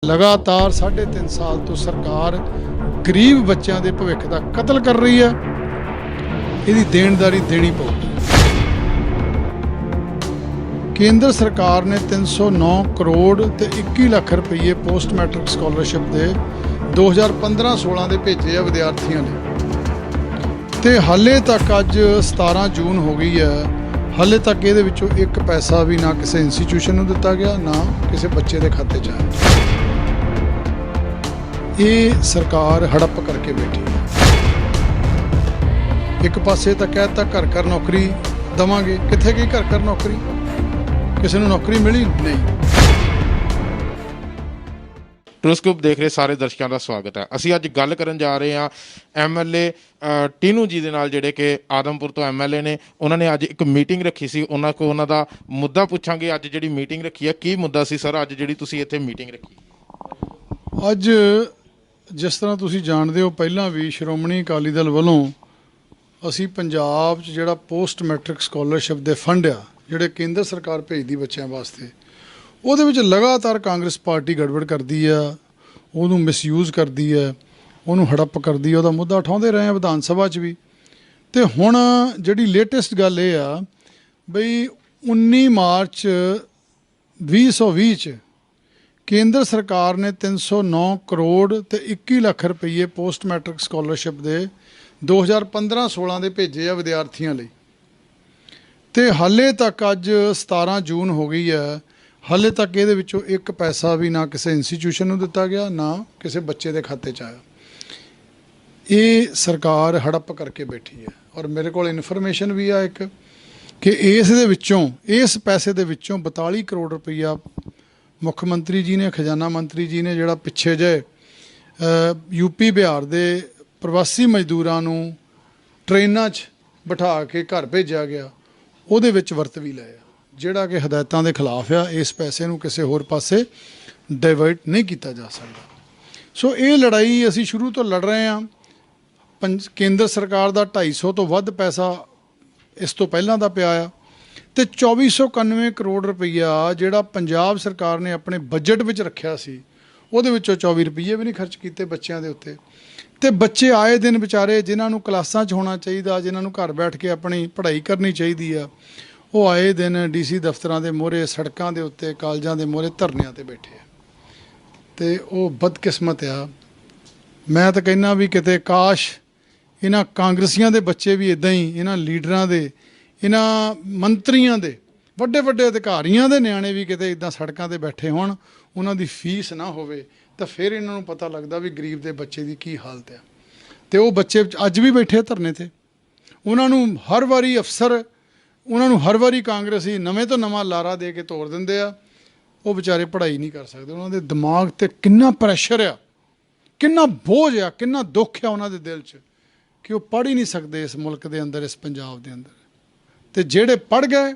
लगातार 3.5 साल तो सरकार गरीब बच्चों के भविख का कतल कर रही है। इसकी देनदारी देनी पऊगी। केंद्र सरकार ने 309 करोड़ ते 21 लाख रुपये पोस्ट मैट्रिक स्कॉलरशिप के 2015-16 के भेजे आ विद्यार्थियों ने, तो हाले तक अज 17 जून हो गई है, हाले तक ये एक पैसा भी ना किसी इंस्टीट्यूशन को दिता गया, ना किसी बच्चे के खाते च आया। ये सरकार हड़प करके बैठी है। एक पासे तो कहता घर घर नौकरी देवांगे, कित्थे गई घर घर नौकरी? किसी को नौकरी मिली नहीं। ਟਰੂਸਕੂਪ ਦੇਖ ਰਹੇ ਸਾਰੇ ਦਰਸ਼ਕਾਂ ਦਾ ਸਵਾਗਤ ਹੈ। ਅਸੀਂ ਅੱਜ ਗੱਲ ਕਰਨ ਜਾ ਰਹੇ ਹਾਂ ਐਮਐਲਏ ਟੀਨੂ ਜੀ ਦੇ ਨਾਲ, ਜਿਹੜੇ ਕਿ ਆਦਮਪੁਰ ਤੋਂ ਐਮਐਲਏ ਨੇ। ਉਹਨਾਂ ਨੇ ਅੱਜ ਇੱਕ ਮੀਟਿੰਗ ਰੱਖੀ ਸੀ, ਉਹਨਾਂ ਕੋਲ ਉਹਨਾਂ ਦਾ ਮੁੱਦਾ ਪੁੱਛਾਂਗੇ। ਅੱਜ ਜਿਹੜੀ ਮੀਟਿੰਗ ਰੱਖੀ ਹੈ, ਕੀ ਮੁੱਦਾ ਸੀ ਸਰ ਅੱਜ ਜਿਹੜੀ ਤੁਸੀਂ ਇੱਥੇ ਮੀਟਿੰਗ ਰੱਖੀ? ਅੱਜ ਜਿਸ ਤਰ੍ਹਾਂ ਤੁਸੀਂ ਜਾਣਦੇ ਹੋ, ਪਹਿਲਾਂ ਵੀ ਸ਼੍ਰੋਮਣੀ ਅਕਾਲੀ ਦਲ ਵੱਲੋਂ ਅਸੀਂ ਪੰਜਾਬ 'ਚ ਜਿਹੜਾ ਪੋਸਟ ਮੈਟ੍ਰਿਕ ਸਕਾਲਰਸ਼ਿਪ ਦੇ ਫੰਡ ਆ, ਜਿਹੜੇ ਕੇਂਦਰ ਸਰਕਾਰ ਭੇਜਦੀ ਬੱਚਿਆਂ ਵਾਸਤੇ, ਉਹਦੇ ਵਿੱਚ ਲਗਾਤਾਰ ਕਾਂਗਰਸ ਪਾਰਟੀ ਗੜਬੜ ਕਰਦੀ ਆ, ਉਹਨੂੰ ਮਿਸਯੂਜ਼ ਕਰਦੀ ਹੈ, ਉਹਨੂੰ ਹੜੱਪ ਕਰਦੀ ਹੈ। ਉਹਦਾ ਮੁੱਦਾ ਉਠਾਉਂਦੇ ਰਹੇ ਆ ਵਿਧਾਨ ਸਭਾ 'ਚ ਵੀ। ਅਤੇ ਹੁਣ ਜਿਹੜੀ ਲੇਟੈਸਟ ਗੱਲ ਇਹ ਆ ਬਈ 19 ਮਾਰਚ 2020 'ਚ ਕੇਂਦਰ ਸਰਕਾਰ ਨੇ 309 ਕਰੋੜ ਤੇ 21 ਲੱਖ ਰੁਪਏ ਪੋਸਟ ਮੈਟ੍ਰਿਕ ਸਕਾਲਰਸ਼ਿਪ ਦੇ 2015-16 ਦੇ ਭੇਜੇ ਆ ਵਿਦਿਆਰਥੀਆਂ ਲਈ, ਅਤੇ ਹਾਲੇ ਤੱਕ ਅੱਜ 17 ਜੂਨ ਹੋ ਗਈ ਹੈ, ਹਾਲੇ ਤੱਕ ਇਹਦੇ ਵਿੱਚੋਂ ਇੱਕ ਪੈਸਾ ਵੀ ਨਾ ਕਿਸੇ ਇੰਸਟੀਟਿਊਸ਼ਨ ਨੂੰ ਦਿੱਤਾ ਗਿਆ, ਨਾ ਕਿਸੇ ਬੱਚੇ ਦੇ ਖਾਤੇ 'ਚ ਆਇਆ। ਇਹ ਸਰਕਾਰ ਹੜੱਪ ਕਰਕੇ ਬੈਠੀ ਹੈ। ਔਰ ਮੇਰੇ ਕੋਲ ਇਨਫੋਰਮੇਸ਼ਨ ਵੀ ਆ ਇੱਕ ਕਿ ਇਸ ਦੇ ਵਿੱਚੋਂ, ਇਸ ਪੈਸੇ ਦੇ ਵਿੱਚੋਂ 42 ਕਰੋੜ ਰੁਪਈਆ ਮੁੱਖ ਮੰਤਰੀ ਜੀ ਨੇ, ਖਜ਼ਾਨਾ ਮੰਤਰੀ ਜੀ ਨੇ, ਜਿਹੜਾ ਪਿੱਛੇ ਜਿਹੇ ਯੂਪੀ ਬਿਹਾਰ ਦੇ ਪ੍ਰਵਾਸੀ ਮਜ਼ਦੂਰਾਂ ਨੂੰ ਟ੍ਰੇਨਾਂ 'ਚ ਬਿਠਾ ਕੇ ਘਰ ਭੇਜਿਆ ਗਿਆ, ਉਹਦੇ ਵਿੱਚ ਵਰਤ ਵੀ ਲਿਆ, ਜਿਹੜਾ ਕਿ ਹਦਾਇਤਾਂ ਦੇ ਖਿਲਾਫ ਆ। ਇਸ ਪੈਸੇ ਨੂੰ ਕਿਸੇ ਹੋਰ ਪਾਸੇ ਡਾਇਵਰਟ ਨਹੀਂ ਕੀਤਾ ਜਾ ਸਕਦਾ। ਸੋ ਇਹ ਲੜਾਈ ਅਸੀਂ ਸ਼ੁਰੂ ਤੋਂ ਲੜ ਰਹੇ ਹਾਂ। ਕੇਂਦਰ ਸਰਕਾਰ ਦਾ 250 ਤੋਂ ਵੱਧ ਪੈਸਾ ਇਸ ਤੋਂ ਪਹਿਲਾਂ ਦਾ ਪਿਆ ਆ, ਅਤੇ 2491 ਕਰੋੜ ਰੁਪਈਆ ਜਿਹੜਾ ਪੰਜਾਬ ਸਰਕਾਰ ਨੇ ਆਪਣੇ ਬਜਟ ਵਿੱਚ ਰੱਖਿਆ ਸੀ, ਉਹਦੇ ਵਿੱਚੋਂ 24 ਰੁਪਈਏ ਵੀ ਨਹੀਂ ਖਰਚ ਕੀਤੇ ਬੱਚਿਆਂ ਦੇ ਉੱਤੇ। ਅਤੇ ਬੱਚੇ ਆਏ ਦਿਨ ਵਿਚਾਰੇ, ਜਿਨ੍ਹਾਂ ਨੂੰ ਕਲਾਸਾਂ 'ਚ ਹੋਣਾ ਚਾਹੀਦਾ, ਜਿਨ੍ਹਾਂ ਨੂੰ ਘਰ ਬੈਠ ਕੇ ਆਪਣੀ ਪੜ੍ਹਾਈ ਕਰਨੀ ਚਾਹੀਦੀ ਆ, ਉਹ ਆਏ ਦਿਨ DC ਦਫ਼ਤਰਾਂ ਦੇ ਮੂਹਰੇ, ਸੜਕਾਂ ਦੇ ਉੱਤੇ, ਕਾਲਜਾਂ ਦੇ ਮੂਹਰੇ ਧਰਨਿਆਂ 'ਤੇ ਬੈਠੇ ਆ। ਅਤੇ ਉਹ ਬਦਕਿਸਮਤ ਆ। ਮੈਂ ਤਾਂ ਕਹਿੰਦਾ ਵੀ ਕਿਤੇ ਕਾਸ਼ ਇਹਨਾਂ ਕਾਂਗਰਸੀਆਂ ਦੇ ਬੱਚੇ ਵੀ ਇੱਦਾਂ ਹੀ, ਇਹਨਾਂ ਲੀਡਰਾਂ ਦੇ, ਇਹਨਾਂ ਮੰਤਰੀਆਂ ਦੇ, ਵੱਡੇ ਵੱਡੇ ਅਧਿਕਾਰੀਆਂ ਦੇ ਨਿਆਣੇ ਵੀ ਕਿਤੇ ਇੱਦਾਂ ਸੜਕਾਂ 'ਤੇ ਬੈਠੇ ਹੋਣ, ਉਹਨਾਂ ਦੀ ਫੀਸ ਨਾ ਹੋਵੇ, ਤਾਂ ਫਿਰ ਇਹਨਾਂ ਨੂੰ ਪਤਾ ਲੱਗਦਾ ਵੀ ਗਰੀਬ ਦੇ ਬੱਚੇ ਦੀ ਕੀ ਹਾਲਤ ਆ। ਅਤੇ ਉਹ ਬੱਚੇ ਅੱਜ ਵੀ ਬੈਠੇ ਧਰਨੇ 'ਤੇ। ਉਹਨਾਂ ਨੂੰ ਹਰ ਵਾਰੀ ਅਫਸਰ, ਉਹਨਾਂ ਨੂੰ ਹਰ ਵਾਰੀ ਕਾਂਗਰਸੀ ਨਵੇਂ ਤੋਂ ਨਵਾਂ ਲਾਰਾ ਦੇ ਕੇ ਤੋੜ ਦਿੰਦੇ ਆ। ਉਹ ਵਿਚਾਰੇ ਪੜ੍ਹਾਈ ਨਹੀਂ ਕਰ ਸਕਦੇ। ਉਹਨਾਂ ਦੇ ਦਿਮਾਗ 'ਤੇ ਕਿੰਨਾ ਪ੍ਰੈਸ਼ਰ ਆ, ਕਿੰਨਾ ਬੋਝ ਆ, ਕਿੰਨਾ ਦੁੱਖ ਆ ਉਹਨਾਂ ਦੇ ਦਿਲ 'ਚ, ਕਿ ਉਹ ਪੜ੍ਹ ਹੀ ਨਹੀਂ ਸਕਦੇ ਇਸ ਮੁਲਕ ਦੇ ਅੰਦਰ, ਇਸ ਪੰਜਾਬ ਦੇ ਅੰਦਰ। ਅਤੇ ਜਿਹੜੇ ਪੜ੍ਹ ਗਏ,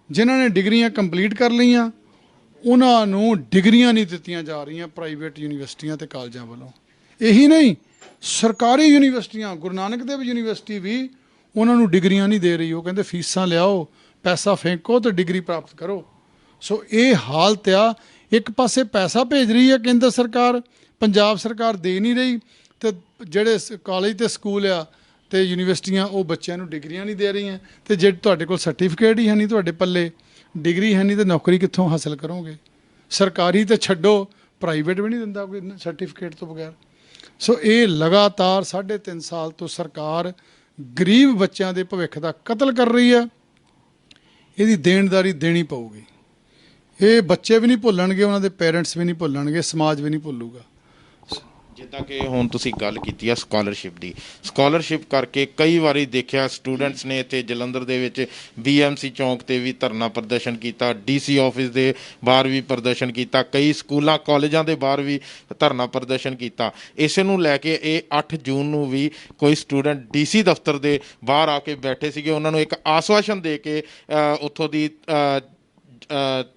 ਜਿਨ੍ਹਾਂ ਨੇ ਡਿਗਰੀਆਂ ਕੰਪਲੀਟ ਕਰ ਲਈਆਂ, ਉਹਨਾਂ ਨੂੰ ਡਿਗਰੀਆਂ ਨਹੀਂ ਦਿੱਤੀਆਂ ਜਾ ਰਹੀਆਂ ਪ੍ਰਾਈਵੇਟ ਯੂਨੀਵਰਸਿਟੀਆਂ ਅਤੇ ਕਾਲਜਾਂ ਵੱਲੋਂ। ਇਹੀ ਨਹੀਂ, ਸਰਕਾਰੀ ਯੂਨੀਵਰਸਿਟੀਆਂ, ਗੁਰੂ ਨਾਨਕ ਦੇਵ ਯੂਨੀਵਰਸਿਟੀ ਵੀ ਉਹਨਾਂ ਨੂੰ ਡਿਗਰੀਆਂ ਨਹੀਂ ਦੇ ਰਹੀ। ਉਹ ਕਹਿੰਦੇ ਫੀਸਾਂ ਲਿਆਓ, ਪੈਸਾ ਫੇਂਕੋ ਅਤੇ ਡਿਗਰੀ ਪ੍ਰਾਪਤ ਕਰੋ। ਸੋ ਇਹ ਹਾਲਤ ਆ। ਇੱਕ ਪਾਸੇ ਪੈਸਾ ਭੇਜ ਰਹੀ ਹੈ ਕੇਂਦਰ ਸਰਕਾਰ, ਪੰਜਾਬ ਸਰਕਾਰ ਦੇ ਨਹੀਂ ਰਹੀ, ਅਤੇ ਜਿਹੜੇ ਕਾਲਜ ਅਤੇ ਸਕੂਲ ਆ ਅਤੇ ਯੂਨੀਵਰਸਿਟੀਆਂ, ਉਹ ਬੱਚਿਆਂ ਨੂੰ ਡਿਗਰੀਆਂ ਨਹੀਂ ਦੇ ਰਹੀਆਂ। ਅਤੇ ਜੇ ਤੁਹਾਡੇ ਕੋਲ ਸਰਟੀਫਿਕੇਟ ਹੀ ਹੈ ਨਹੀਂ, ਤੁਹਾਡੇ ਪੱਲੇ ਡਿਗਰੀ ਹੈ ਨਹੀਂ, ਤਾਂ ਨੌਕਰੀ ਕਿੱਥੋਂ ਹਾਸਲ ਕਰੋਗੇ? ਸਰਕਾਰੀ ਤਾਂ ਛੱਡੋ, ਪ੍ਰਾਈਵੇਟ ਵੀ ਨਹੀਂ ਦਿੰਦਾ ਕੋਈ ਸਰਟੀਫਿਕੇਟ ਤੋਂ ਬਗੈਰ। ਸੋ ਇਹ ਲਗਾਤਾਰ 3.5 ਸਾਲ ਤੋਂ ਸਰਕਾਰ ਗਰੀਬ ਬੱਚਿਆਂ ਦੇ ਭਵਿੱਖ ਦਾ ਕਤਲ ਕਰ ਰਹੀ ਹੈ। ਇਹਦੀ ਦੇਣਦਾਰੀ ਦੇਣੀ ਪਊਗੀ। ਇਹ ਬੱਚੇ ਵੀ ਨਹੀਂ ਭੁੱਲਣਗੇ, ਉਹਨਾਂ ਦੇ ਪੇਰੈਂਟਸ ਵੀ ਨਹੀਂ ਭੁੱਲਣਗੇ, ਸਮਾਜ ਵੀ ਨਹੀਂ ਭੁੱਲੂਗਾ। ਜਿੱਦਾਂ ਕਿ ਹੁਣ ਤੁਸੀਂ ਗੱਲ ਕੀਤੀ ਆ ਸਕਾਲਰਸ਼ਿਪ ਦੀ, ਸਕਾਲਰਸ਼ਿਪ ਕਰਕੇ ਕਈ ਵਾਰੀ ਦੇਖਿਆ ਸਟੂਡੈਂਟਸ ਨੇ ਇੱਥੇ ਜਲੰਧਰ ਦੇ ਵਿੱਚ BMC ਚੌਂਕ 'ਤੇ ਵੀ ਧਰਨਾ ਪ੍ਰਦਰਸ਼ਨ ਕੀਤਾ, DC ਆਫਿਸ ਦੇ ਬਾਹਰ ਵੀ ਪ੍ਰਦਰਸ਼ਨ ਕੀਤਾ, ਕਈ ਸਕੂਲਾਂ ਕਾਲਜਾਂ ਦੇ ਬਾਹਰ ਵੀ ਧਰਨਾ ਪ੍ਰਦਰਸ਼ਨ ਕੀਤਾ। ਇਸੇ ਨੂੰ ਲੈ ਕੇ ਇਹ 8 ਜੂਨ ਨੂੰ ਵੀ ਕੋਈ ਸਟੂਡੈਂਟ DC ਦਫ਼ਤਰ ਦੇ ਬਾਹਰ ਆ ਕੇ ਬੈਠੇ ਸੀਗੇ। ਉਹਨਾਂ ਨੂੰ ਇੱਕ ਆਸ਼ਵਾਸਨ ਦੇ ਕੇ ਉੱਥੋਂ ਦੀ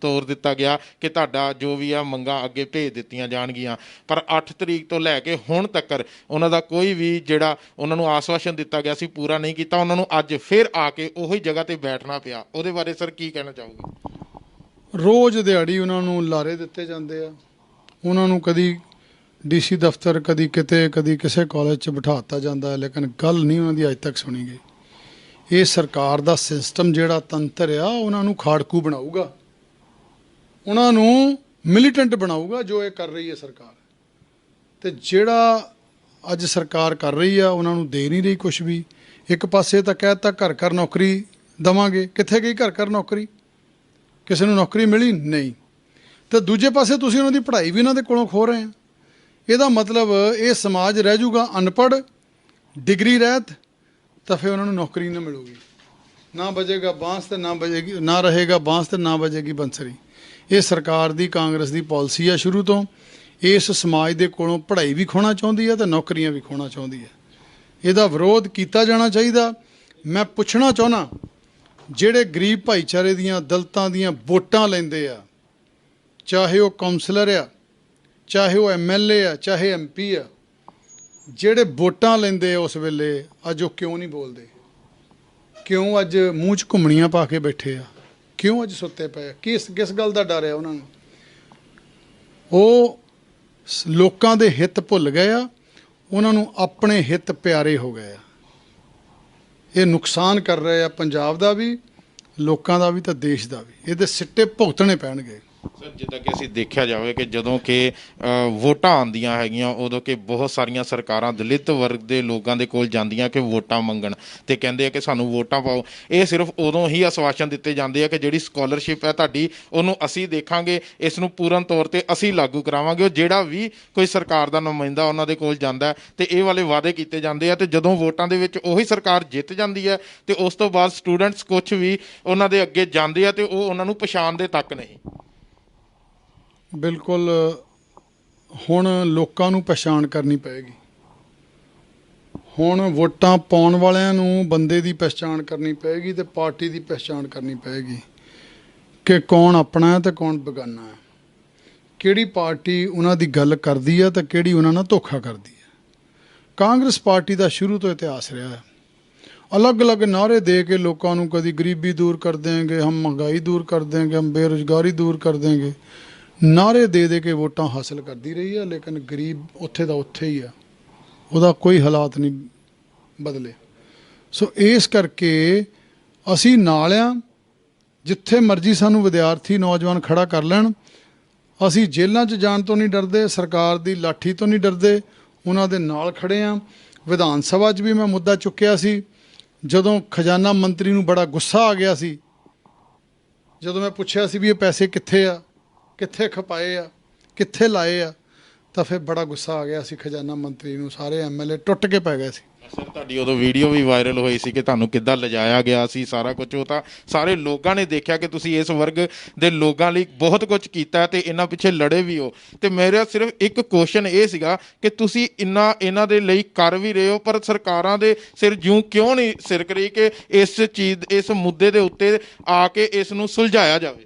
ਤੋਰ ਦਿੱਤਾ ਗਿਆ ਕਿ ਤੁਹਾਡਾ ਜੋ ਵੀ ਆ ਮੰਗਾਂ ਅੱਗੇ ਭੇਜ ਦਿੱਤੀਆਂ ਜਾਣਗੀਆਂ। ਪਰ 8 ਤਰੀਕ ਤੋਂ ਲੈ ਕੇ ਹੁਣ ਤੱਕ ਉਹਨਾਂ ਦਾ ਕੋਈ ਵੀ ਜਿਹੜਾ ਉਹਨਾਂ ਨੂੰ ਆਸ਼ਵਾਸਨ ਦਿੱਤਾ ਗਿਆ ਸੀ ਪੂਰਾ ਨਹੀਂ ਕੀਤਾ। ਉਹਨਾਂ ਨੂੰ ਅੱਜ ਫਿਰ ਆ ਕੇ ਉਹੀ ਜਗ੍ਹਾ 'ਤੇ ਬੈਠਣਾ ਪਿਆ। ਉਹਦੇ ਬਾਰੇ ਸਰ ਕੀ ਕਹਿਣਾ ਚਾਹੋਗੇ? ਰੋਜ਼ ਦਿਹਾੜੀ ਉਹਨਾਂ ਨੂੰ ਲਾਰੇ ਦਿੱਤੇ ਜਾਂਦੇ ਆ, ਉਹਨਾਂ ਨੂੰ ਕਦੀ ਡੀਸੀ ਦਫ਼ਤਰ, ਕਦੀ ਕਿਤੇ, ਕਦੀ ਕਿਸੇ ਕਾਲਜ 'ਚ ਬਿਠਾ ਦਿੱਤਾ ਜਾਂਦਾ ਹੈ, ਲੇਕਿਨ ਗੱਲ ਨਹੀਂ ਉਹਨਾਂ ਦੀ ਅੱਜ ਤੱਕ ਸੁਣੀ ਗਈ। ਇਹ ਸਰਕਾਰ ਦਾ ਸਿਸਟਮ ਜਿਹੜਾ ਤੰਤਰ ਆ, ਉਹਨਾਂ ਨੂੰ ਖਾੜਕੂ ਬਣਾਊਗਾ, ਉਹਨਾਂ ਨੂੰ ਮਿਲੀਟੈਂਟ ਬਣਾਊਗਾ ਜੋ ਇਹ ਕਰ ਰਹੀ ਹੈ ਸਰਕਾਰ। ਤੇ ਜਿਹੜਾ ਅੱਜ ਸਰਕਾਰ ਕਰ ਰਹੀ ਆ, ਉਹਨਾਂ ਨੂੰ ਦੇ ਨਹੀਂ ਰਹੀ ਕੁਛ ਵੀ। ਇੱਕ ਪਾਸੇ ਤਾਂ ਕਹਿ ਦਿੱਤਾ ਘਰ ਘਰ ਨੌਕਰੀ ਦੇਵਾਂਗੇ, ਕਿੱਥੇ ਗਈ ਘਰ ਘਰ ਨੌਕਰੀ? ਕਿਸੇ ਨੂੰ ਨੌਕਰੀ ਮਿਲੀ ਨਹੀਂ। ਤੇ ਦੂਜੇ ਪਾਸੇ ਤੁਸੀਂ ਉਹਨਾਂ ਦੀ ਪੜ੍ਹਾਈ ਵੀ ਇਹਨਾਂ ਦੇ ਕੋਲੋਂ ਖੋਹ ਰਹੇ ਆ। ਇਹਦਾ ਮਤਲਬ ਇਹ ਸਮਾਜ ਰਹਿ ਜਾਊਗਾ ਅਨਪੜ੍ਹ, ਡਿਗਰੀ ਰਹਿਤ, ਤਾਂ ਫਿਰ ਉਹਨਾਂ ਨੂੰ ਨੌਕਰੀ ਨਾ ਮਿਲੂਗੀ। ਨਾ ਬਜੇਗਾ ਬਾਂਸ ਤੇ ਨਾ ਬਜੇਗੀ, ਨਾ ਰਹੇਗਾ ਬਾਂਸ ਤੇ ਨਾ ਬਜੇਗੀ ਬੰਸਰੀ। ਇਹ ਸਰਕਾਰ ਦੀ, ਕਾਂਗਰਸ ਦੀ ਪਾਲਿਸੀ ਆ ਸ਼ੁਰੂ ਤੋਂ। ਇਸ ਸਮਾਜ ਦੇ ਕੋਲੋਂ ਪੜ੍ਹਾਈ ਵੀ ਖੋਣਾ ਚਾਹੁੰਦੀ ਹੈ ਤੇ ਨੌਕਰੀਆਂ ਵੀ ਖੋਣਾ ਚਾਹੁੰਦੀ ਹੈ। ਇਹਦਾ ਵਿਰੋਧ ਕੀਤਾ ਜਾਣਾ ਚਾਹੀਦਾ। ਮੈਂ ਪੁੱਛਣਾ ਚਾਹੁੰਦਾ, ਜਿਹੜੇ ਗਰੀਬ ਭਾਈਚਾਰੇ ਦੀਆਂ, ਦਲਿਤਾਂ ਦੀਆਂ ਵੋਟਾਂ ਲੈਂਦੇ ਆ, ਚਾਹੇ ਉਹ ਕਾਉਂਸਲਰ ਆ, ਚਾਹੇ ਉਹ MLA ਆ, ਚਾਹੇ MP ਆ, ਜਿਹੜੇ ਵੋਟਾਂ ਲੈਂਦੇ ਆ ਉਸ ਵੇਲੇ, ਅੱਜ ਉਹ ਕਿਉਂ ਨਹੀਂ ਬੋਲਦੇ? ਕਿਉਂ ਅੱਜ ਮੂੰਹ 'ਚ ਘੁੰਮਣੀਆਂ ਪਾ ਕੇ ਬੈਠੇ ਆ? ਕਿਉਂ ਅੱਜ ਸੁੱਤੇ ਪਏ ਆ? ਕਿਸ ਗੱਲ ਦਾ ਡਰ ਆ ਉਹਨਾਂ ਨੂੰ? ਉਹ ਲੋਕਾਂ ਦੇ ਹਿੱਤ ਭੁੱਲ ਗਏ ਆ, ਉਹਨਾਂ ਨੂੰ ਆਪਣੇ ਹਿੱਤ ਪਿਆਰੇ ਹੋ ਗਏ ਆ। ਇਹ ਨੁਕਸਾਨ ਕਰ ਰਹੇ ਆ ਪੰਜਾਬ ਦਾ ਵੀ, ਲੋਕਾਂ ਦਾ ਵੀ ਤੇ ਦੇਸ਼ ਦਾ ਵੀ। ਇਹਦੇ ਸਿੱਟੇ ਭੁਗਤਣੇ ਪੈਣਗੇ। ਸਰ, ਜਿੱਦਾਂ ਕਿ ਅਸੀਂ ਦੇਖਿਆ ਜਾਵੇ ਕਿ ਜਦੋਂ ਕਿ ਵੋਟਾਂ ਆਉਂਦੀਆਂ ਹੈਗੀਆਂ, ਉਦੋਂ ਕਿ ਬਹੁਤ ਸਾਰੀਆਂ ਸਰਕਾਰਾਂ ਦਲਿਤ ਵਰਗ ਦੇ ਲੋਕਾਂ ਦੇ ਕੋਲ ਜਾਂਦੀਆਂ ਕਿ ਵੋਟਾਂ ਮੰਗਣ, ਤੇ ਕਹਿੰਦੇ ਆ ਕਿ ਸਾਨੂੰ ਵੋਟਾਂ ਪਾਓ। ਇਹ ਸਿਰਫ ਉਦੋਂ ਹੀ ਆਸ਼ਵਾਸਨ ਦਿੱਤੇ ਜਾਂਦੇ ਆ ਕਿ ਜਿਹੜੀ ਸਕਾਲਰਸ਼ਿਪ ਹੈ ਤੁਹਾਡੀ, ਉਹਨੂੰ ਅਸੀਂ ਦੇਖਾਂਗੇ, ਇਸ ਨੂੰ ਪੂਰਨ ਤੌਰ 'ਤੇ ਅਸੀਂ ਲਾਗੂ ਕਰਾਵਾਂਗੇ। ਉਹ ਜਿਹੜਾ ਵੀ ਕੋਈ ਸਰਕਾਰ ਦਾ ਨੁਮਾਇੰਦਾ ਉਹਨਾਂ ਦੇ ਕੋਲ ਜਾਂਦਾ ਤੇ ਇਹ ਵਾਲੇ ਵਾਅਦੇ ਕੀਤੇ ਜਾਂਦੇ ਆ, ਤੇ ਜਦੋਂ ਵੋਟਾਂ ਦੇ ਵਿੱਚ ਉਹੀ ਸਰਕਾਰ ਜਿੱਤ ਜਾਂਦੀ ਹੈ ਤੇ ਉਸ ਤੋਂ ਬਾਅਦ ਸਟੂਡੈਂਟਸ ਕੁਛ ਵੀ ਉਹਨਾਂ ਦੇ ਅੱਗੇ ਜਾਂਦੇ ਆ ਤੇ ਉਹ ਉਹਨਾਂ ਨੂੰ ਪਛਾਣਦੇ ਤੱਕ ਨਹੀਂ। ਬਿਲਕੁਲ, ਹੁਣ ਲੋਕਾਂ ਨੂੰ ਪਛਾਣ ਕਰਨੀ ਪਏਗੀ। ਹੁਣ ਵੋਟਾਂ ਪਾਉਣ ਵਾਲਿਆਂ ਨੂੰ ਬੰਦੇ ਦੀ ਪਛਾਣ ਕਰਨੀ ਪਏਗੀ ਤੇ ਪਾਰਟੀ ਦੀ ਪਛਾਣ ਕਰਨੀ ਪਏਗੀ ਕਿ ਕੌਣ ਆਪਣਾ ਹੈ ਤੇ ਕੌਣ ਬੇਗਾਨਾ ਹੈ। ਕਿਹੜੀ ਪਾਰਟੀ ਉਹਨਾਂ ਦੀ ਗੱਲ ਕਰਦੀ ਹੈ ਤੇ ਕਿਹੜੀ ਉਹਨਾਂ ਨਾਲ ਧੋਖਾ ਕਰਦੀ ਹੈ। ਕਾਂਗਰਸ ਪਾਰਟੀ ਦਾ ਸ਼ੁਰੂ ਤੋਂ ਇਤਿਹਾਸ ਰਿਹਾ ਹੈ। ਅਲੱਗ-ਅਲੱਗ ਨਾਅਰੇ ਦੇ ਕੇ ਲੋਕਾਂ ਨੂੰ, ਕਦੀ ਗਰੀਬੀ ਦੂਰ ਕਰ ਦੇਂਗੇ, ਹਮ ਮਹਿੰਗਾਈ ਦੂਰ ਕਰ ਦੇਂਗੇ, ਹਮ ਬੇਰੁਜ਼ਗਾਰੀ ਦੂਰ ਕਰ ਦੇਂਗੇ, ਨਾਅਰੇ ਦੇ ਕੇ ਵੋਟਾਂ ਹਾਸਲ ਕਰਦੀ ਰਹੀ ਹੈ। ਲੇਕਿਨ ਗਰੀਬ ਉੱਥੇ ਦਾ ਉੱਥੇ ਹੀ ਆ, ਉਹਦਾ ਕੋਈ ਹਾਲਾਤ ਨਹੀਂ ਬਦਲੇ। ਸੋ ਇਸ ਕਰਕੇ ਅਸੀਂ ਨਾਲ ਆ। ਜਿੱਥੇ ਮਰਜ਼ੀ ਸਾਨੂੰ ਵਿਦਿਆਰਥੀ, ਨੌਜਵਾਨ ਖੜਾ ਕਰ ਲੈਣ, ਅਸੀਂ ਜੇਲ੍ਹਾਂ 'ਚ ਜਾਣ ਤੋਂ ਨਹੀਂ ਡਰਦੇ, ਸਰਕਾਰ ਦੀ ਲਾਠੀ ਤੋਂ ਨਹੀਂ ਡਰਦੇ, ਉਹਨਾਂ ਦੇ ਨਾਲ ਖੜੇ ਆ। ਵਿਧਾਨ ਸਭਾ 'ਚ ਵੀ ਮੈਂ ਮੁੱਦਾ ਚੁੱਕਿਆ ਸੀ, ਜਦੋਂ ਖਜ਼ਾਨਾ ਮੰਤਰੀ ਨੂੰ ਬੜਾ ਗੁੱਸਾ ਆ ਗਿਆ ਸੀ, ਜਦੋਂ ਮੈਂ ਪੁੱਛਿਆ ਸੀ ਵੀ ਇਹ ਪੈਸੇ ਕਿੱਥੇ ਆ, ਕਿੱਥੇ ਖਪਾਏ ਆ, ਕਿੱਥੇ ਲਾਏ ਆ, ਤਾਂ ਫਿਰ ਬੜਾ ਗੁੱਸਾ ਆ ਗਿਆ ਸੀ ਖਜ਼ਾਨਾ ਮੰਤਰੀ ਨੂੰ। ਸਾਰੇ MLA ਟੁੱਟ ਕੇ ਪੈ ਗਏ ਸੀ। ਸਰ, ਤੁਹਾਡੀ ਉਦੋਂ ਵੀਡੀਓ ਵੀ ਵਾਇਰਲ ਹੋਈ ਸੀ ਕਿ ਤੁਹਾਨੂੰ ਕਿੱਦਾਂ ਲਿਜਾਇਆ ਗਿਆ ਸੀ, ਸਾਰਾ ਕੁਝ। ਉਹ ਤਾਂ ਸਾਰੇ ਲੋਕਾਂ ਨੇ ਦੇਖਿਆ ਕਿ ਤੁਸੀਂ ਇਸ ਵਰਗ ਦੇ ਲੋਕਾਂ ਲਈ ਬਹੁਤ ਕੁਝ ਕੀਤਾ ਤੇ ਇਹਨਾਂ ਪਿੱਛੇ ਲੜੇ ਵੀ ਹੋ। ਤੇ ਮੇਰਾ ਸਿਰਫ ਇੱਕ ਕੁਐਸਚਨ ਇਹ ਸੀਗਾ ਕਿ ਤੁਸੀਂ ਇਹਨਾਂ ਦੇ ਲਈ ਕਰ ਵੀ ਰਹੇ ਹੋ, ਪਰ ਸਰਕਾਰਾਂ ਦੇ ਸਿਰ ਜੂੰ ਕਿਉਂ ਨਹੀਂ ਸਿਰਕ ਰਹੀ ਕਿ ਇਸ ਚੀਜ਼, ਇਸ ਮੁੱਦੇ ਦੇ ਉੱਤੇ ਆ ਕੇ ਇਸ ਨੂੰ ਸੁਲਝਾਇਆ ਜਾਵੇ?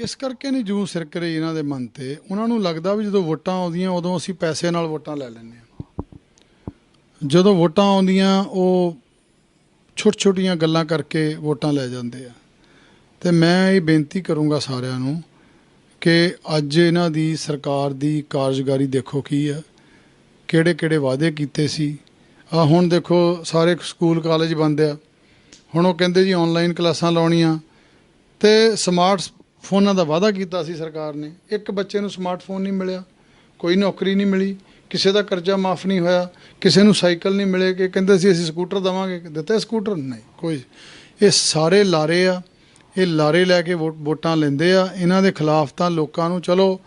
ਇਸ ਕਰਕੇ ਨਹੀਂ ਜੂੰ ਸਿਰਕ ਰਹੀ ਇਹਨਾਂ ਦੇ ਮਨ ਤੇ। ਉਹਨਾਂ ਨੂੰ ਲੱਗਦਾ ਵੀ ਜਦੋਂ ਵੋਟਾਂ ਆਉਂਦੀਆਂ ਉਦੋਂ ਅਸੀਂ ਪੈਸੇ ਨਾਲ ਵੋਟਾਂ ਲੈ ਲੈਂਦੇ ਹਾਂ। ਜਦੋਂ ਵੋਟਾਂ ਆਉਂਦੀਆਂ ਉਹ ਛੋਟੀਆਂ ਗੱਲਾਂ ਕਰਕੇ ਵੋਟਾਂ ਲੈ ਜਾਂਦੇ ਆ। ਤੇ ਮੈਂ ਇਹ ਬੇਨਤੀ ਕਰੂੰਗਾ ਸਾਰਿਆਂ ਨੂੰ ਕਿ ਅੱਜ ਇਹਨਾਂ ਦੀ ਸਰਕਾਰ ਦੀ ਕਾਰਜਕਾਰੀ ਦੇਖੋ ਕੀ ਆ, ਕਿਹੜੇ ਵਾਅਦੇ ਕੀਤੇ ਸੀ। ਆ ਹੁਣ ਦੇਖੋ ਸਾਰੇ ਸਕੂਲ ਕਾਲਜ ਬੰਦ ਆ। ਹੁਣ ਉਹ ਕਹਿੰਦੇ ਜੀ ਆਨਲਾਈਨ ਕਲਾਸਾਂ ਲਾਉਣੀਆਂ, ਤੇ ਸਮਾਰਟ ਫੋਨਾਂ ਦਾ ਵਾਅਦਾ ਕੀਤਾ ਸੀ ਸਰਕਾਰ ਨੇ। ਇੱਕ ਬੱਚੇ ਨੂੰ ਸਮਾਰਟਫੋਨ ਨਹੀਂ ਮਿਲਿਆ, ਕੋਈ ਨੌਕਰੀ ਨਹੀਂ ਮਿਲੀ, ਕਿਸੇ ਦਾ ਕਰਜ਼ਾ ਮਾਫ ਨਹੀਂ ਹੋਇਆ, ਕਿਸੇ ਨੂੰ ਸਾਈਕਲ ਨਹੀਂ ਮਿਲੇ। ਕਿ ਕਹਿੰਦੇ ਸੀ ਅਸੀਂ ਸਕੂਟਰ ਦੇਵਾਂਗੇ, ਦਿੱਤੇ ਸਕੂਟਰ? ਨਹੀਂ, ਕੋਈ। ਇਹ ਸਾਰੇ ਲਾਰੇ ਆ, ਇਹ ਲਾਰੇ ਲੈ ਕੇ ਵੋਟਾਂ ਲੈਂਦੇ ਆ। ਇਹਨਾਂ ਦੇ ਖਿਲਾਫ ਤਾਂ ਲੋਕਾਂ ਨੂੰ, ਚਲੋ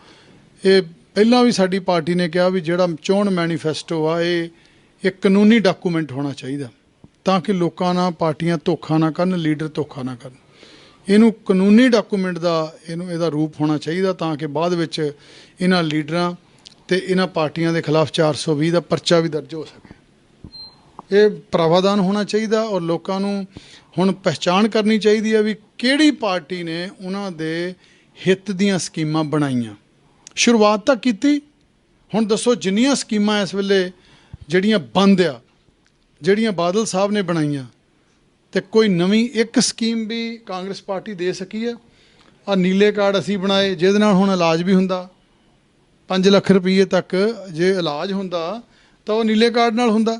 ਇਹ ਪਹਿਲਾਂ ਵੀ ਸਾਡੀ ਪਾਰਟੀ ਨੇ ਕਿਹਾ ਵੀ ਜਿਹੜਾ ਚੋਣ ਮੈਨੀਫੈਸਟੋ ਆ ਇਹ ਕਾਨੂੰਨੀ ਡਾਕੂਮੈਂਟ ਹੋਣਾ ਚਾਹੀਦਾ, ਤਾਂ ਕਿ ਲੋਕਾਂ ਨਾਲ ਪਾਰਟੀਆਂ ਧੋਖਾ ਨਾ ਕਰਨ, ਲੀਡਰ ਧੋਖਾ ਨਾ ਕਰਨ। ਇਹਨੂੰ ਕਾਨੂੰਨੀ ਡਾਕੂਮੈਂਟ ਦਾ ਇਹਦਾ ਰੂਪ ਹੋਣਾ ਚਾਹੀਦਾ, ਤਾਂ ਕਿ ਬਾਅਦ ਵਿੱਚ ਇਹਨਾਂ ਲੀਡਰਾਂ ਤੇ ਇਹਨਾਂ ਪਾਰਟੀਆਂ ਦੇ ਖਿਲਾਫ 420 ਦਾ ਪਰਚਾ ਵੀ ਦਰਜ ਹੋ ਸਕੇ। ਇਹ ਪ੍ਰਾਵਧਾਨ ਹੋਣਾ ਚਾਹੀਦਾ। ਔਰ ਲੋਕਾਂ ਨੂੰ ਹੁਣ ਪਹਿਚਾਣ ਕਰਨੀ ਚਾਹੀਦੀ ਹੈ ਵੀ ਕਿਹੜੀ ਪਾਰਟੀ ਨੇ ਉਹਨਾਂ ਦੇ ਹਿੱਤ ਦੀਆਂ ਸਕੀਮਾਂ ਬਣਾਈਆਂ। ਸ਼ੁਰੂਆਤ ਤਾਂ ਕੀਤੀ, ਹੁਣ ਦੱਸੋ ਜਿੰਨੀਆਂ ਸਕੀਮਾਂ ਇਸ ਵੇਲੇ ਜਿਹੜੀਆਂ ਬੰਦ ਆ, ਜਿਹੜੀਆਂ ਬਾਦਲ ਸਾਹਿਬ ਨੇ ਬਣਾਈਆਂ, ਤੇ ਕੋਈ ਨਵੀਂ ਇੱਕ ਸਕੀਮ ਵੀ ਕਾਂਗਰਸ ਪਾਰਟੀ ਦੇ ਸਕੀ ਹੈ? ਆ ਨੀਲੇ ਕਾਰਡ ਅਸੀਂ ਬਣਾਏ, ਜਿਹਦੇ ਨਾਲ ਹੁਣ ਇਲਾਜ ਵੀ ਹੁੰਦਾ, 5 ਲੱਖ ਰੁਪਏ ਤੱਕ ਜੇ ਇਲਾਜ ਹੁੰਦਾ ਤਾਂ ਉਹ ਨੀਲੇ ਕਾਰਡ ਨਾਲ ਹੁੰਦਾ,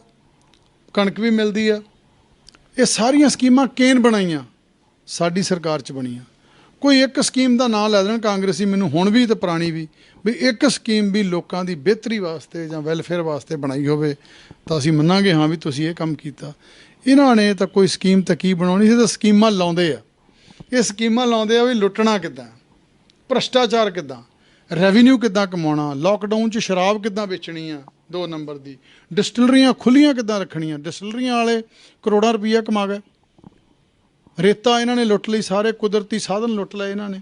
ਕਣਕ ਵੀ ਮਿਲਦੀ ਆ। ਇਹ ਸਾਰੀਆਂ ਸਕੀਮਾਂ ਕਿਹਨ ਬਣਾਈਆਂ? ਸਾਡੀ ਸਰਕਾਰ 'ਚ ਬਣੀਆਂ। ਕੋਈ ਇੱਕ ਸਕੀਮ ਦਾ ਨਾਂ ਲੈ ਦੇਣ ਕਾਂਗਰਸੀ, ਮੈਨੂੰ ਹੁਣ ਵੀ ਤੇ ਪੁਰਾਣੀ ਵੀ ਇੱਕ ਸਕੀਮ ਵੀ ਲੋਕਾਂ ਦੀ ਬਿਹਤਰੀ ਵਾਸਤੇ ਜਾਂ ਵੈਲਫੇਅਰ ਵਾਸਤੇ ਬਣਾਈ ਹੋਵੇ ਤਾਂ ਅਸੀਂ ਮੰਨਾਂਗੇ ਹਾਂ ਵੀ ਤੁਸੀਂ ਇਹ ਕੰਮ ਕੀਤਾ। ਇਹਨਾਂ ਨੇ ਤਾਂ ਕੋਈ ਸਕੀਮ ਤਾਂ ਕੀ ਬਣਾਉਣੀ ਸੀ, ਤਾਂ ਸਕੀਮਾਂ ਲਾਉਂਦੇ ਆ। ਇਹ ਸਕੀਮਾਂ ਲਾਉਂਦੇ ਆ ਵੀ ਲੁੱਟਣਾ ਕਿੱਦਾਂ, ਭ੍ਰਸ਼ਟਾਚਾਰ ਕਿੱਦਾਂ, ਰੈਵਨਿਊ ਕਿੱਦਾਂ ਕਮਾਉਣਾ, ਲਾਕਡਾਊਨ 'ਚ ਸ਼ਰਾਬ ਕਿੱਦਾਂ ਵੇਚਣੀ ਆ 2 ਨੰਬਰ ਦੀ, ਡਿਸਟਿਲਰੀਆਂ ਖੁੱਲੀਆਂ ਕਿੱਦਾਂ ਰੱਖਣੀਆਂ। ਡਿਸਟਿਲਰੀਆਂ ਵਾਲੇ ਕਰੋੜਾਂ ਰੁਪਈਆ ਕਮਾ ਗਏ। ਰੇਤਾ ਇਹਨਾਂ ਨੇ ਲੁੱਟ ਲਈ, ਸਾਰੇ ਕੁਦਰਤੀ ਸਾਧਨ ਲੁੱਟ ਲਏ ਇਹਨਾਂ ਨੇ,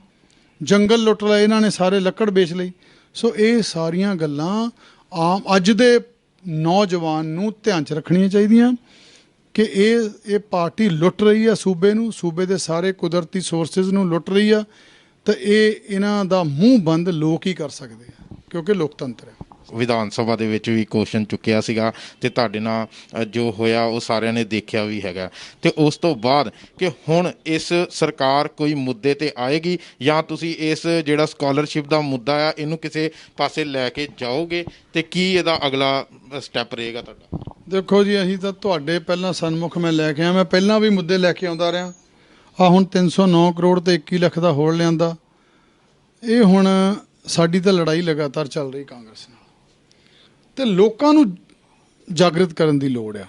ਜੰਗਲ ਲੁੱਟ ਲਏ ਇਹਨਾਂ ਨੇ, ਸਾਰੇ ਲੱਕੜ ਵੇਚ ਲਈ। ਸੋ ਇਹ ਸਾਰੀਆਂ ਗੱਲਾਂ ਆਮ ਅੱਜ ਦੇ ਨੌਜਵਾਨ ਨੂੰ ਧਿਆਨ 'ਚ ਰੱਖਣੀਆਂ ਚਾਹੀਦੀਆਂ ਕਿ ਇਹ ਪਾਰਟੀ ਲੁੱਟ ਰਹੀ ਆ ਸੂਬੇ ਨੂੰ, ਸੂਬੇ ਦੇ ਸਾਰੇ ਕੁਦਰਤੀ ਸੋਰਸਿਸ ਨੂੰ ਲੁੱਟ ਰਹੀ ਆ। ਤਾਂ ਇਹਨਾਂ ਦਾ ਮੂੰਹ ਬੰਦ ਲੋਕ ਹੀ ਕਰ ਸਕਦੇ ਆ, ਕਿਉਂਕਿ ਲੋਕਤੰਤਰ ਹੈ। ਵਿਧਾਨ ਸਭਾ ਦੇ ਵਿੱਚ ਵੀ ਕੁਐਸਚਨ ਚੁੱਕਿਆ ਸੀਗਾ ਤੇ ਤੁਹਾਡੇ ਨਾਲ ਜੋ ਹੋਇਆ ਉਹ ਸਾਰਿਆਂ ਨੇ ਦੇਖਿਆ ਵੀ ਹੈਗਾ। ਤੇ ਉਸ ਤੋਂ ਬਾਅਦ ਕਿ ਹੁਣ ਇਸ ਸਰਕਾਰ ਕੋਈ ਮੁੱਦੇ ਤੇ ਆਏਗੀ ਜਾਂ ਤੁਸੀਂ ਇਸ ਜਿਹੜਾ ਸਕਾਲਰਸ਼ਿਪ ਦਾ ਮੁੱਦਾ ਆ ਇਹਨੂੰ ਕਿਸੇ ਪਾਸੇ ਲੈ ਕੇ ਜਾਓਗੇ ਤੇ ਕੀ ਇਹਦਾ ਅਗਲਾ ਸਟੈਪ ਰਹੇਗਾ ਤੁਹਾਡਾ? ਦੇਖੋ ਜੀ, ਅਸੀਂ ਤਾਂ ਤੁਹਾਡੇ ਪਹਿਲਾਂ ਸਨਮੁਖ ਮੈਂ ਲੈ ਕੇ ਆਇਆ, ਮੈਂ ਪਹਿਲਾਂ ਵੀ ਮੁੱਦੇ ਲੈ ਕੇ ਆਉਂਦਾ ਰਿਹਾ। ਆ ਹੁਣ 309 ਕਰੋੜ ਤੇ 21 ਲੱਖ ਦਾ ਹੋੜ ਲਿਆਂਦਾ। ਇਹ ਹੁਣ ਸਾਡੀ ਤਾਂ ਲੜਾਈ ਲਗਾਤਾਰ ਚੱਲ ਰਹੀ ਕਾਂਗਰਸ ਨਾਲ, ਤੇ ਲੋਕਾਂ ਨੂੰ ਜਾਗਰਿਤ ਕਰਨ ਦੀ ਲੋੜ ਆ,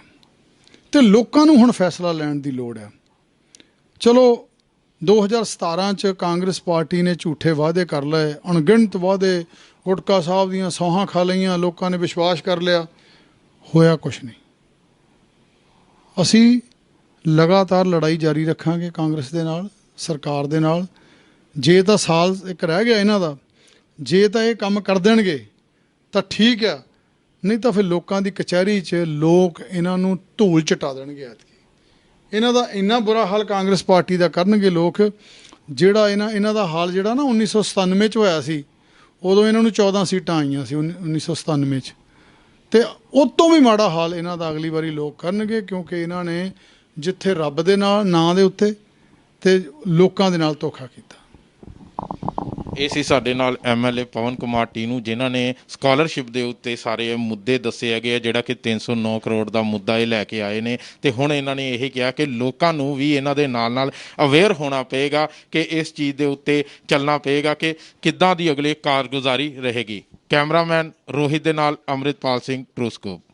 ਤੇ ਲੋਕਾਂ ਨੂੰ ਹੁਣ ਫੈਸਲਾ ਲੈਣ ਦੀ ਲੋੜ ਆ। ਚਲੋ 2017 ਚ ਕਾਂਗਰਸ ਪਾਰਟੀ ਨੇ ਝੂਠੇ ਵਾਅਦੇ ਕਰ ਲਏ, ਅਣਗਿਣਤ ਵਾਅਦੇ, ਗੁਟਕਾ ਸਾਹਿਬ ਦੀਆਂ ਸੌਹਾਂ ਖਾ ਲਈਆਂ, ਲੋਕਾਂ ਨੇ ਵਿਸ਼ਵਾਸ ਕਰ ਲਿਆ, ਹੋਇਆ ਕੁਛ ਨਹੀਂ। ਅਸੀਂ ਲਗਾਤਾਰ ਲੜਾਈ ਜਾਰੀ ਰੱਖਾਂਗੇ ਕਾਂਗਰਸ ਦੇ ਨਾਲ, ਸਰਕਾਰ ਦੇ ਨਾਲ। ਜੇ ਤਾਂ ਸਾਲ ਇੱਕ ਰਹਿ ਗਿਆ ਇਹਨਾਂ ਦਾ, ਜੇ ਤਾਂ ਇਹ ਕੰਮ ਕਰ ਦੇਣਗੇ ਤਾਂ ਠੀਕ ਆ, ਨਹੀਂ ਤਾਂ ਫਿਰ ਲੋਕਾਂ ਦੀ ਕਚਹਿਰੀ 'ਚ ਲੋਕ ਇਹਨਾਂ ਨੂੰ ਧੂਲ ਚਟਾ ਦੇਣਗੇ। ਐਤਕੀ ਇਹਨਾਂ ਦਾ ਇੰਨਾ ਬੁਰਾ ਹਾਲ ਕਾਂਗਰਸ ਪਾਰਟੀ ਦਾ ਕਰਨਗੇ ਲੋਕ, ਜਿਹੜਾ ਇਹਨਾਂ ਦਾ ਹਾਲ ਜਿਹੜਾ ਨਾ 1997 'ਚ ਹੋਇਆ ਸੀ। ਉਦੋਂ ਇਹਨਾਂ ਨੂੰ 14 ਸੀਟਾਂ ਆਈਆਂ ਸੀ 1997 'ਚ, ਤੇ ਉਹ ਤੋਂ ਵੀ ਮਾੜਾ ਹਾਲ ਇਹਨਾਂ ਦਾ ਅਗਲੀ ਵਾਰੀ ਲੋਕ ਕਰਨਗੇ, ਕਿਉਂਕਿ ਇਹਨਾਂ ਨੇ ਜਿੱਥੇ ਰੱਬ ਦੇ ਨਾਲ ਨਾਂ ਦੇ ਉੱਤੇ ਤੇ ਲੋਕਾਂ ਦੇ ਨਾਲ ਧੋਖਾ ਕੀਤਾ। ਇਹ ਸੀ ਸਾਡੇ ਨਾਲ MLA ਪਵਨ ਕੁਮਾਰ ਟੀਨੂ, ਜਿਨ੍ਹਾਂ ਨੇ ਸਕਾਲਰਸ਼ਿਪ ਦੇ ਉੱਤੇ ਸਾਰੇ ਮੁੱਦੇ ਦੱਸੇ ਹੈਗੇ ਆ, ਜਿਹੜਾ ਕਿ 309 ਕਰੋੜ ਦਾ ਮੁੱਦਾ ਇਹ ਲੈ ਕੇ ਆਏ ਨੇ। ਤੇ ਹੁਣ ਇਹਨਾਂ ਨੇ ਇਹ ਕਿਹਾ ਕਿ ਲੋਕਾਂ ਨੂੰ ਵੀ ਇਹਨਾਂ ਦੇ ਨਾਲ ਨਾਲ ਅਵੇਅਰ ਹੋਣਾ ਪਏਗਾ ਕਿ ਇਸ ਚੀਜ਼ ਦੇ ਉੱਤੇ ਚੱਲਣਾ ਪਏਗਾ ਕਿ ਕਿੱਦਾਂ ਦੀ ਅਗਲੇ ਕਾਰਗੁਜ਼ਾਰੀ ਰਹੇਗੀ। ਕੈਮਰਾਮੈਨ ਰੋਹਿਤ ਦੇ ਨਾਲ ਅੰਮ੍ਰਿਤਪਾਲ ਸਿੰਘ, ਟਰੂ ਸਕੂਪ।